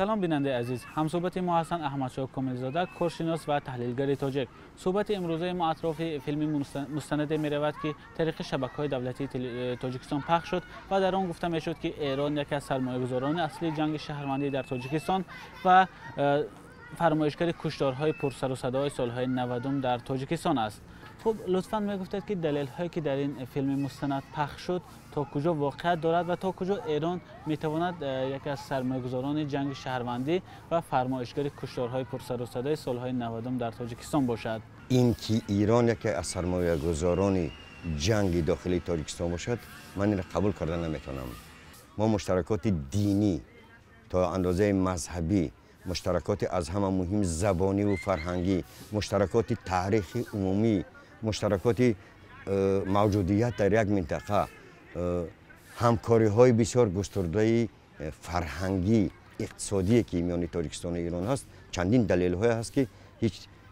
سلام بیننده عزیز، همصحبت ما حسن احمدشاه کاملزاده، کارشناس و تحلیلگر تاجیک. صحبت امروزه ما اطراف فیلم مستند می رود که طریق شبکه‌های دولتی تاجیکستان پخش شد و در آن گفته می شد که ایران یکی از سرمایه‌گذاران اصلی جنگ شهروندی در تاجیکستان و فرمایشگر کشتارهای پرسر و صدای سالهای 90 در تاجیکستان است. خب لطفاً میگفتید که دلیل هایی که در این فیلم مستند پخش شد تا کجا واقعیت دارد و تا کجا ایران میتواند یکی از سرمایه‌گذاران جنگ شهروندی و فرمایشگر کشتارهای پرسر و صدای سالهای 90 در تاجیکستان باشد. این که ایران یکی از سرمایه‌گذاران جنگ داخلی تاجیکستان باشد، من این را قبول کردن نمیتونم. ما مشترکات دینی تا اندازه مذهبی، مشترکات از همه مهم زبانی و فرهنگی، مشترکات تاریخی عمومی، مشترکات موجودیت در یک منطقه، همکاری های بسیار گسترده فرهنگی اقتصادی که میان تاجیکستان و ایران هست، چندین دلیل های هست که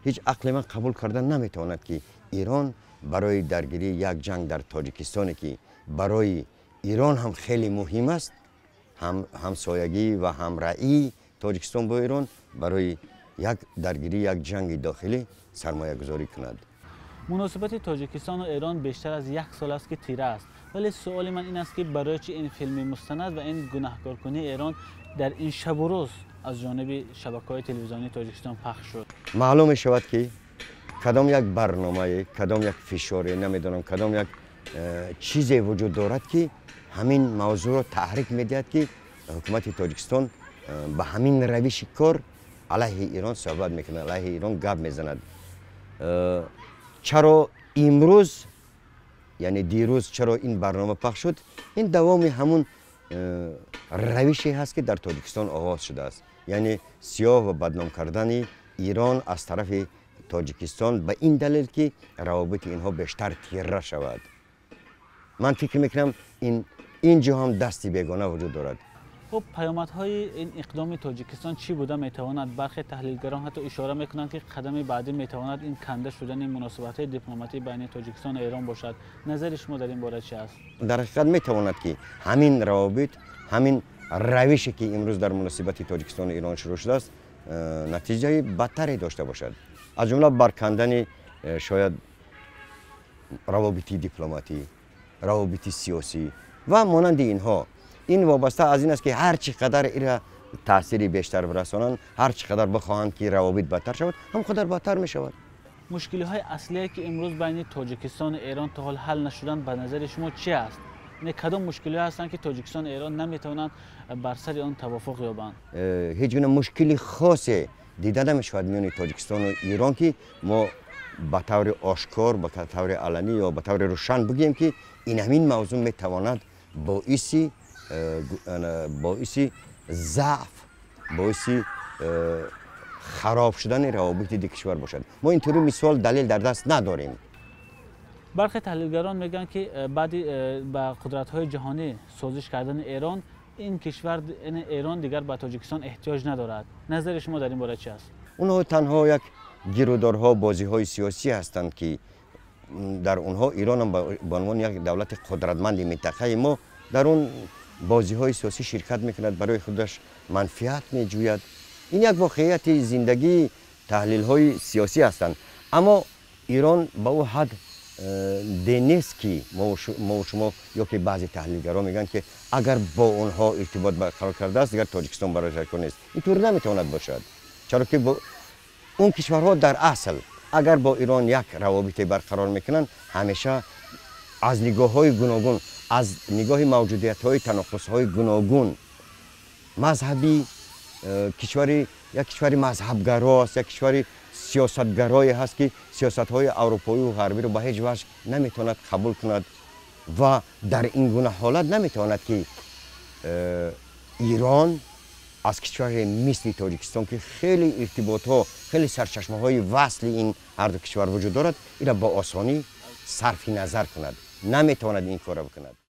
هیچ عقل من قبول کردن نمیتواند که ایران برای درگیری یک جنگ در تاجیکستان که برای ایران هم خیلی مهم است، همسایگی و همرأی تاجیکستان با ایران برای یک درگیری یک جنگ داخلی سرمایه گذاری کند. مناسبت تاجیکستان و ایران بیشتر از یک سال است که تیره است، ولی سوال من این است که برای چه این فیلم مستند و این گناهکارکنی ایران در این شب و روز از جانب شبکه‌های تلویزیونی تاجیکستان پخش شد؟ معلوم شود که کدام یک برنامه، کدام یک فشاری، نمیدونم کدام یک چیزی وجود دارد که همین موضوع را تحریک میدهد که حکومت تاجیکستان به همین روش کار علیه ایران صحبت میکنه، علیه ایران گپ میزند. چرا امروز یعنی دیروز چرا این برنامه پخش شد؟ این دوام همون روشی هست که در تاجیکستان آغاز شده است، یعنی سیاه و بدنام کردن ایران از طرف تاجیکستان به این دلیل که روابط اینها بیشتر تیره شود. من فکر میکنم اینجا هم دستی بیگانه وجود دارد. خب پیامدهای این اقدام تاجیکستان چی بوده؟ میتواند برخی تحلیلگران حتی اشاره میکنند که قدم بعدی میتواند این کنده شدن مناسبات دیپلماتی بین تاجیکستان و ایران باشد. نظر شما در این باره چی است؟ در حقیقت میتواند که همین روابط، همین روشی که امروز در مناسبت تاجیکستان و ایران شروع شده است نتیجه بدتری داشته باشد، از جمله برکندن شاید روابط دیپلماتی، روابط سیاسی و مانند اینها. این وابسته از این است که هر چقدر این تأثیری بیشتر برسانند، هر چقدر بخواهند که روابط بدتر شود، همقدر بدتر می شود. مشکلی های اصلی که امروز بین تاجیکستان و ایران تا حال حل نشدن به نظر شما چی است؟ نه کدام مشکلی هستند که تاجیکستان و ایران نمیتوانند بر سر آن توافق یابند؟ هیچ گونه مشکلی خاصی دیده نمیشود میان تاجیکستان و ایران که ما به طور آشکار، به طور علنی یا به طور روشن بگیم که این همین موضوع میتواند باعث ضعف، باعث خراب شدن روابط دو کشور باشد. ما اینطوری مثال دلیل در دست نداریم. برخی تحلیلگران میگن که بعد با قدرت‌های جهانی سازش کردن ایران، این کشور ایران دیگر به تاجیکستان احتیاج ندارد. نظر شما در این باره چی است؟ اونها تنها یک گیرودارها، بازی‌های سیاسی هستند که در اونها ایران هم به عنوان یک دولت قدرتمند منطقه ما در اون بازی‌های سیاسی شرکت میکند، برای خودش منفعت میجوید. این یک واقعیت زندگی تحلیل‌های سیاسی هستند، اما ایران با او حد نیست که ما و شما یا که بعضی تحلیلگران میگن که اگر با اونها ارتباط برقرار کرده است دیگر تاجیکستان برای شکل نیست. اینطور نمیتواند باشد، چرا که با اون کشورها در اصل اگر با ایران یک روابط برقرار میکنن، همیشه از نگاه‌های گوناگون، از نگاه موجودیت‌های تناقض‌های گوناگون، مذهبی، یک کشوری مذهبگرا است، یک کشوری سیاستگرایی هست که سیاست‌های اروپایی و غربی رو به هیچ وجه نمیتواند قبول کند و در این گونه حالت نمیتواند که ایران از کشور مثل تاجیکستان که خیلی ارتباط‌ها، خیلی سرچشمه‌های وصل این هر دو کشور وجود دارد، این را با آسانی صرف نظر کند. نمیتواند این کار بکند.